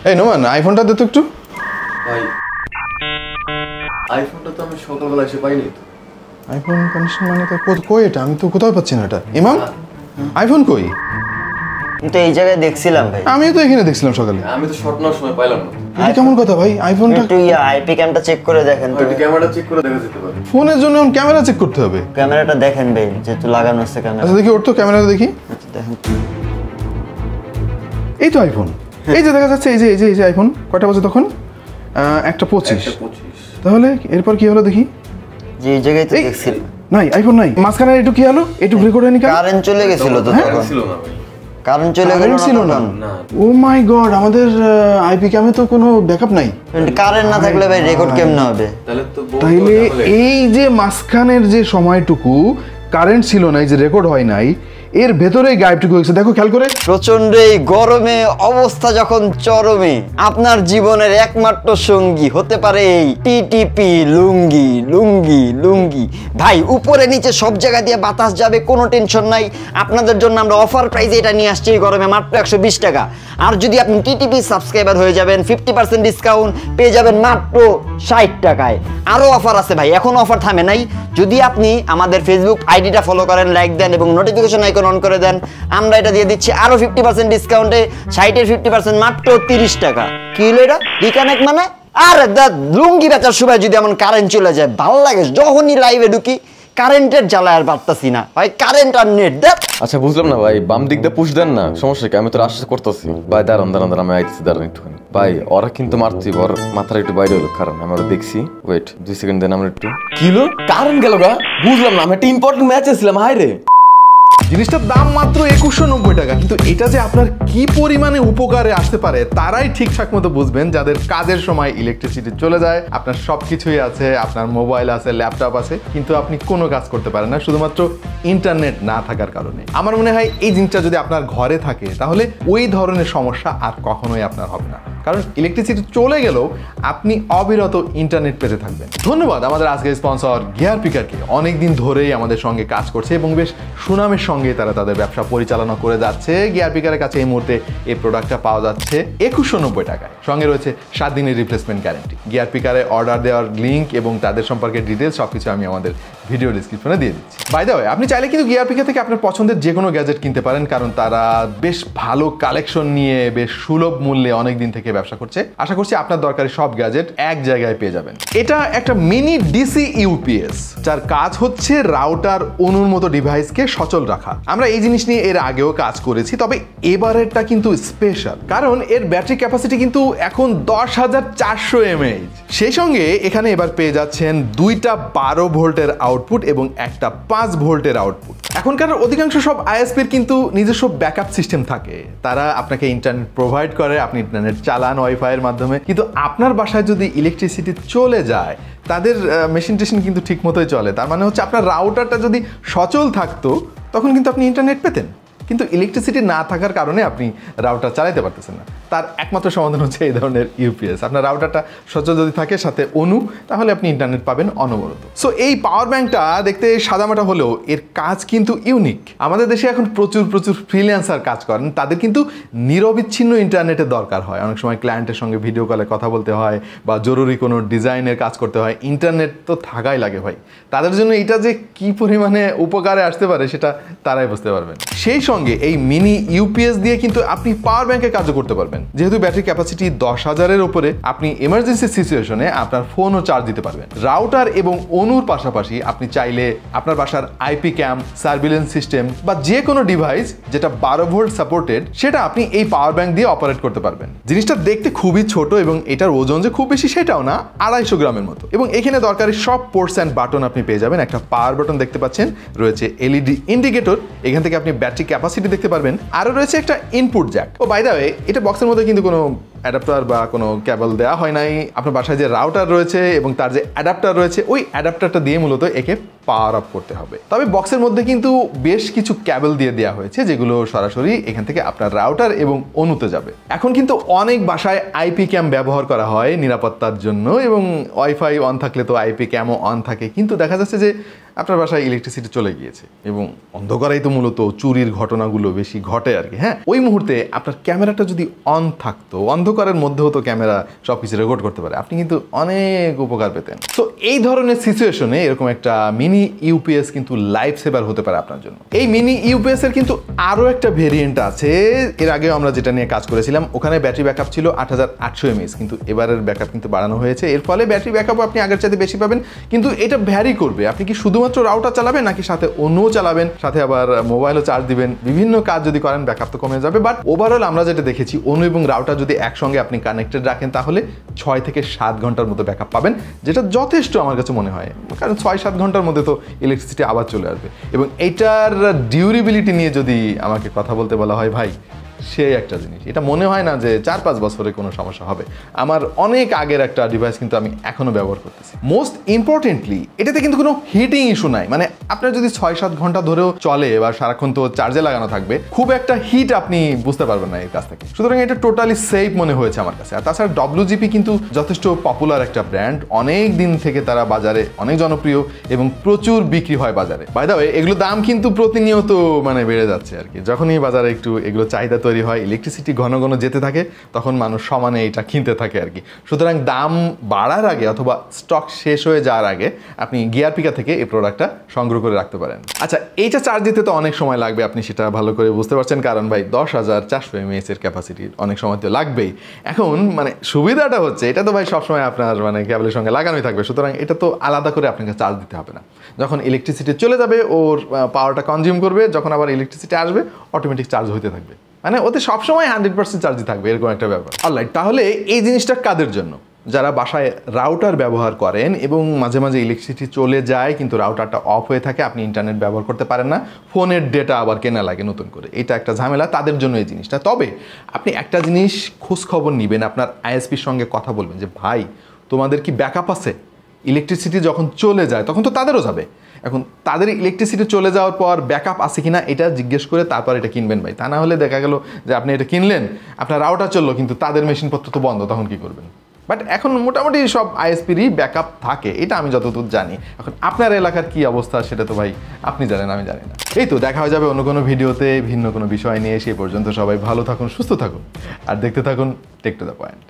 এই নোমান আইফোনটা দে তো একটু। ভাই আইফোনটা তো আমি সকালবেলা এসে পাইনি তো। আইফোন কন্ডিশন মানে তো কই এটা? আমি তো কোথাও পাচ্ছি না এটা। ইমাম আইফোন কই? কিন্তু এই জায়গায় দেখছিলাম ভাই। আমিও তো এখানে দেখছিলাম সকালে। আমি তো শর্ট নেওয়ার সময় পাইলাম না। এটা কেমন কথা ভাই? আইফোনটা একটু আইপি ক্যামটা চেক করে দেখেন তো। একটু ক্যামেরাটা চেক করে দেখা যেতে পারে। ফোনের জন্য এখন ক্যামেরা চেক করতে হবে? ক্যামেরাটা দেখেন ভাই, যেহেতু লাগানো আছে ক্যামেরা। আচ্ছা দেখি, ওর তো ক্যামেরাটা দেখি। আচ্ছা দেখেন, এই তো আইফোন, এই যে দেখা যাচ্ছে, এই যে আইফোন। কয়টা বাজে তখন? একটা 25। তাহলে এরপর কি হলো দেখি। যে এই জায়গায় তো দেখছিলাম। নাই, আইফোন নাই। মাঝখানে একটু কি হলো? একটু রেকর্ড হয়নি কেন? কারেন্ট চলে গেছিল তো তখন। ছিল না ভাই। কারেন্ট চলে গেল ছিল না। ও মাই গড, আমাদের আইপি ক্যামে তো কোনো ব্যাকআপ নাই। কারেন্ট না থাকলে ভাই রেকর্ড কেমনে হবে? তাইলে এই যে মাঝখানের যে সময়টুকু কারেন্ট ছিল না, এই যে রেকর্ড হয় নাই, এর ভেতরেই গায়েবটুকু হয়েছে। দেখো খেয়াল করে। প্রচন্ড এই গরমে অবস্থা যখন চরমে, আপনার জীবনের একমাত্র সঙ্গী হতে পারে এই টিটিপি লুঙ্গি। লুঙ্গি লুঙ্গি ভাই, উপরে নিচে সব জায়গা দিয়ে বাতাস যাবে, কোনো টেনশন নাই। আপনাদের জন্য আমরা অফার প্রাইসে এটা নিয়ে আসছি এই গরমে, মাত্র 120 টাকা। আর যদি আপনি টিটিপি সাবস্ক্রাইবার হয়ে যাবেন, 50% ডিসকাউন্ট পেয়ে যাবেন মাত্র 60 টাকায়। আরও অফার আছে ভাই, এখন অফার থামে নাই। যদি আপনি আমাদের ফেসবুক আইডিটা ফলো করেন, লাইক দেন এবং নোটিফিকেশন আইকন অন করে দেন, আমরা এটা দিয়ে দিচ্ছি আরো 50% ডিসকাউন্টে। 60-এর 50% মাত্র 30 টাকা। কি হলো এটা? রিকানেক্ট মানে? আর লুঙ্গি বেচার সময় যদি এমন কারেন্ট চলে যায়, ভালো লাগে। যখনই লাইভে ঢুকি কারেন্টের জ্বালায় আর পারতাছি না ভাই, কারেন্ট আর নেট দেখ। আচ্ছা বুঝলাম না ভাই, বাম দিক দিয়ে পুশ দেন না, সমস্যা কি? আমি তো আশ্বাস করতেছি ভাই। দাঁড়ান আমি আইতেছি, দাঁড়ান একটুখানি ভাই। ওরা কিন্তু মারছি, ওর মাথার একটু বাইরে হলো, কারণ আমি ওরা দেখছি। ওয়েট 2 সেকেন্ড দেন আমরা একটু। কিলো কারেন্ট গেল গা? বুঝলাম না, আমি একটা ইম্পর্টেন্ট ম্যাচে ছিলাম। হায় রে, জিনিসটার দাম মাত্র 2190 টাকা, কিন্তু এটা যে আপনার কি পরিমাণে উপকারে আসতে পারে তারাই ঠিকঠাক মতো বুঝবেন, যাদের কাজের সময় ইলেকট্রিসিটি চলে যায়। আপনার সবকিছুই আছে, আপনার মোবাইল আছে, ল্যাপটপ আছে, কিন্তু আপনি কোনো কাজ করতে পারেন না শুধুমাত্র ইন্টারনেট না থাকার কারণে। আমার মনে হয় এই জিনিসটা যদি আপনার ঘরে থাকে তাহলে ওই ধরনের সমস্যা আর কখনোই আপনার হবে না, কারণ ইলেকট্রিসিটি চলে গেলেও আপনি অবিরত ইন্টারনেট পেতে থাকবেন। ধন্যবাদ আমাদের আজকের স্পন্সর গিয়ার পিকারকে। অনেকদিন ধরেই আমাদের সঙ্গে কাজ করছে এবং বেশ সুনামের সঙ্গে তারা তাদের ব্যবসা পরিচালনা করে যাচ্ছে। গিয়ার পিকারের কাছে এই মুহূর্তে এই প্রোডাক্টটা পাওয়া যাচ্ছে 2190 টাকায়। সঙ্গে রয়েছে 7 দিনের রিপ্লেসমেন্ট গ্যারেন্টি। গিয়ার পিকারে অর্ডার দেওয়ার লিঙ্ক এবং তাদের সম্পর্কে ডিটেলস সবকিছু আমি আমাদের ভিডিও ডিসক্রিপশনে দিয়ে দিচ্ছি। বাই দ্য ওয়ে, আপনি চাইলে কিন্তু গিয়ার পিকার থেকে আপনার পছন্দের যে কোনো গ্যাজেট কিনতে পারেন, কারণ তারা বেশ ভালো কালেকশন নিয়ে বেশ সুলভ মূল্যে অনেক দিন থেকে ব্যবসা করছে। আশা করছি আপনার দরকারি সব গ্যাজেট এক জায়গায় পেয়ে যাবেন। এটা একটা মিনি ডিসি ইউপিএস, যার কাজ হচ্ছে রাউটার অনুর মতো ডিভাইসকে সচল রাখা। আমরা এই জিনিস নিয়ে এর আগেও কাজ করেছি, তবে এবারেরটা কিন্তু স্পেশাল, কারণ এর ব্যাটারি ক্যাপাসিটি কিন্তু এখন 10,400 mAh। সেই সঙ্গে এখানে এবার পেয়ে যাচ্ছেন 2টা 12 ভোল্টের আউটপুট এবং একটা 5 ভোল্টের আউটপুট। এখনকার অধিকাংশ সব আইএসপির কিন্তু নিজস্ব ব্যাকআপ সিস্টেম থাকে, তারা আপনাকে ইন্টারনেট প্রোভাইড করে, আপনি ইন্টারনেট চালান ওয়াইফাইয়ের মাধ্যমে। কিন্তু আপনার বাসায় যদি ইলেকট্রিসিটি চলে যায়, তাদের মেশিন টেশিন কিন্তু ঠিক মতোই চলে। তার মানে হচ্ছে আপনার রাউটারটা যদি সচল থাকতো তখন কিন্তু আপনি ইন্টারনেট পেতেন, কিন্তু ইলেকট্রিসিটি না থাকার কারণে আপনি রাউটার চালাতে পারতেছেন না। তার একমাত্র সমাধান হচ্ছে এই ধরনের ইউপিএস। আপনার রাউটারটা সচল যদি থাকে সাথে অনু, তাহলে আপনি ইন্টারনেট পাবেন অনবরত। সো এই পাওয়ার ব্যাংকটা দেখতে সাদামাটা হলেও এর কাজ কিন্তু ইউনিক। আমাদের দেশে এখন প্রচুর ফ্রিল্যান্সার কাজ করেন, তাদের কিন্তু নিরবিচ্ছিন্ন ইন্টারনেটের দরকার হয়। অনেক সময় ক্লায়েন্টের সঙ্গে ভিডিও কলে কথা বলতে হয় বা জরুরি কোনো ডিজাইনের কাজ করতে হয়, ইন্টারনেট তো থাকাই লাগে ভাই। তাদের জন্য এটা যে কি পরিমাণে উপকারে আসতে পারে সেটা তারাই বুঝতে পারবেন। সেই সঙ্গে এই মিনি ইউপিএস দিয়ে কিন্তু আপনি পাওয়ার ব্যাংকে কাজও করতে পারবেন। যেহেতু ব্যাটারি ক্যাপাসিটি 10,000-এর উপরে, আপনি এমার্জেন্সি সিচুয়েশনে আপনার ফোনও চার্জ দিতে পারবেন। রাউটার এবং অনুর পাশাপাশি আপনি চাইলে আপনার বাসার আইপি ক্যাম, সার্ভিলেন্স সিস্টেম বা যে কোনো ডিভাইস যেটা 12 ভোল্ট সাপোর্টেড, সেটা আপনি এই পাওয়ার ব্যাংক দিয়ে অপারেট করতে পারবেন। জিনিসটা দেখতে খুবই ছোট এবং এটার ওজন যে খুব বেশি সেটাও না, 250 গ্রামের মতো। এবং এখানে দরকারি সব পোর্টস অ্যান্ড বাটন আপনি পেয়ে যাবেন। একটা পাওয়ার বাটন দেখতে পাচ্ছেন, রয়েছে এলইডি ইন্ডিকেটর, এখান থেকে আপনি ব্যাটারি ক্যাপাসিটি দেখতে পারবেন। আরও রয়েছে একটা input jack. Oh by the way, এটা বক্সের মধ্যে কিন্তু কোনো অ্যাডাপ্টার বা কোনো কেবল দেওয়া হয় নাই। আপনার বাসায় যে রাউটার রয়েছে এবং তার যে অ্যাডাপ্টার রয়েছে, ওই অ্যাডাপ্টারটা দিয়ে মূলত একে পাওয়ার আপ করতে হবে। তবে বক্সের মধ্যে কিন্তু বেশ কিছু কেবল দিয়ে দেওয়া হয়েছে, যেগুলো সরাসরি এখান থেকে আপনার রাউটার এবং অনুতে যাবে। এখন কিন্তু অনেক বাসায় আইপি ক্যাম ব্যবহার করা হয় নিরাপত্তার জন্য, এবং ওয়াইফাই অন থাকলে তো আইপি ক্যামও অন থাকে। কিন্তু দেখা যাচ্ছে যে আপনার বাসায় ইলেকট্রিসিটি চলে গিয়েছে এবং অন্ধকারেই তো মূলত চুরির ঘটনাগুলো বেশি ঘটে আর কি। হ্যাঁ, ওই মুহূর্তে আপনার ক্যামেরাটা যদি অন থাকতো, অন্ধকারের মধ্যেও তো ক্যামেরা সবকিছু রেকর্ড করতে পারে, আপনি কিন্তু অনেক উপকার পেতেন। তো এই ধরনের সিচুয়েশনে এরকম একটা মিনি ইউপিএস কিন্তু লাইফ সেভার হতে পারে আপনার জন্য। এই মিনি ইউপিএস এর কিন্তু আরো একটা ভেরিয়েন্ট আছে। এর আগেও আমরা যেটা নিয়ে কাজ করেছিলাম ওখানে ব্যাটারি ব্যাকআপ ছিল 8800 mAh, কিন্তু এবারের ব্যাকআপ কিন্তু বাড়ানো হয়েছে। এর ফলে ব্যাটারি ব্যাকআপ আপনি আগের চাইতে বেশি পাবেন, কিন্তু এটা ভ্যারি করবে। আপনি কি শুধুমাত্র রাউটার চালাবেন নাকি সাথে অন্যও চালাবেন, সাথে আবার মোবাইলও চার্জ দিবেন, বিভিন্ন কাজ যদি করেন ব্যাকআপ তো কমে যাবে। বাট ওভারঅল আমরা যেটা দেখেছি, অনু এবং রাউটার যদি একসঙ্গে আপনি কানেক্টেড রাখেন তাহলে 6 থেকে 7 ঘন্টার মতো ব্যাকআপ পাবেন, যেটা যথেষ্ট আমার কাছে মনে হয়। কারণ 6-7 ঘন্টার মধ্যে তো ইলেকট্রিসিটি আবার চলে আসবে। এবং এইটার ডিউরেবিলিটি নিয়ে যদি আমাকে কথা বলতে বলা হয় ভাই, সেই একটা জিনিস, এটা মনে হয় না যে 4-5 বছরে কোনো সমস্যা হবে। আমার অনেক আগের একটা ডিভাইস কিন্তু আমি এখনো ব্যবহার করতেছি। মোস্ট ইম্পর্টেন্টলি এটাতে কিন্তু কোনো হিটিং ইস্যু নাই। মানে আপনার যদি 6-7 ঘন্টা ধরেও চলে বা সারাক্ষণ তো চার্জে লাগানো থাকবে, খুব একটা হিট আপনি বুঝতে পারবেন না এর কাছ থেকে। সুতরাং এটা টোটালি সেফ মনে হয়েছে আমার কাছে। আর তাছাড়া WGP কিন্তু যথেষ্ট পপুলার একটা ব্র্যান্ড, অনেক দিন থেকে তারা বাজারে অনেক জনপ্রিয় এবং প্রচুর বিক্রি হয় বাজারে। বাই দ্য ওয়ে, এগুলো দাম কিন্তু প্রতিনিয়ত মানে বেড়ে যাচ্ছে আর কি। যখনই বাজারে একটু এগুলো চাহিদা তৈরি হয়, ইলেকট্রিসিটি ঘন ঘন যেতে থাকে, তখন মানুষ সমানে এটা কিনতে থাকে আর কি। সুতরাং দাম বাড়ার আগে অথবা স্টক শেষ হয়ে যাওয়ার আগে আপনি গিয়ারপিকা থেকে এই প্রোডাক্টটা সংগ্রহ করে রাখতে পারেন। আচ্ছা, এইটা চার্জ দিতে তো অনেক সময় লাগবে, আপনি সেটা ভালো করে বুঝতে পারছেন, কারণ ভাই 10,400 mAh এর ক্যাপাসিটি, অনেক সময় তো লাগবেই। এখন মানে সুবিধাটা হচ্ছে এটা তো ভাই সবসময় আপনার মানে কেবলের সঙ্গে লাগানোই থাকবে, সুতরাং এটা তো আলাদা করে আপনাকে চার্জ দিতে হবে না। যখন ইলেকট্রিসিটি চলে যাবে ওর পাওয়ারটা কনজিউম করবে, যখন আবার ইলেকট্রিসিটি আসবে অটোমেটিক চার্জ হতে থাকবে। মানে ওতে সবসময় 100% চার্জই থাকবে, এরকম একটা ব্যাপার। অলরাইট, তাহলে এই জিনিসটা কাদের জন্য? যারা বাসায় রাউটার ব্যবহার করেন এবং মাঝে মাঝে ইলেকট্রিসিটি চলে যায় কিন্তু রাউটারটা অফ হয়ে থাকে, আপনি ইন্টারনেট ব্যবহার করতে পারেন না, ফোনের ডেটা আবার কেনা লাগে নতুন করে, এটা একটা ঝামেলা, তাদের জন্য এই জিনিসটা। তবে আপনি একটা জিনিস খোঁজ খবর নেবেন, আপনার আইএসপির সঙ্গে কথা বলবেন যে ভাই তোমাদের কি ব্যাকআপ আছে? ইলেকট্রিসিটি যখন চলে যায় তখন তো তাদেরও যাবে। এখন তাদের ইলেকট্রিসিটি চলে যাওয়ার পর ব্যাকআপ আছে কিনা এটা জিজ্ঞেস করে তারপর এটা কিনবেন ভাই। তা না হলে দেখা গেল যে আপনি এটা কিনলেন, আপনার রাউটার চললো কিন্তু তাদের মেশিনপত্র তো বন্ধ, তখন কি করবেন? বাট এখন মোটামুটি সব আইএসপিরই ব্যাকআপ থাকে, এটা আমি যতদূর জানি। এখন আপনার এলাকার কি অবস্থা সেটা তো ভাই আপনি জানেন, আমি জানি না। এই তো দেখা হয়ে যাবে অন্য কোনো ভিডিওতে ভিন্ন কোনো বিষয় নিয়ে। সেই পর্যন্ত সবাই ভালো থাকুন, সুস্থ থাকুন আর দেখতে থাকুন টেক টু দ্য পয়েন্ট।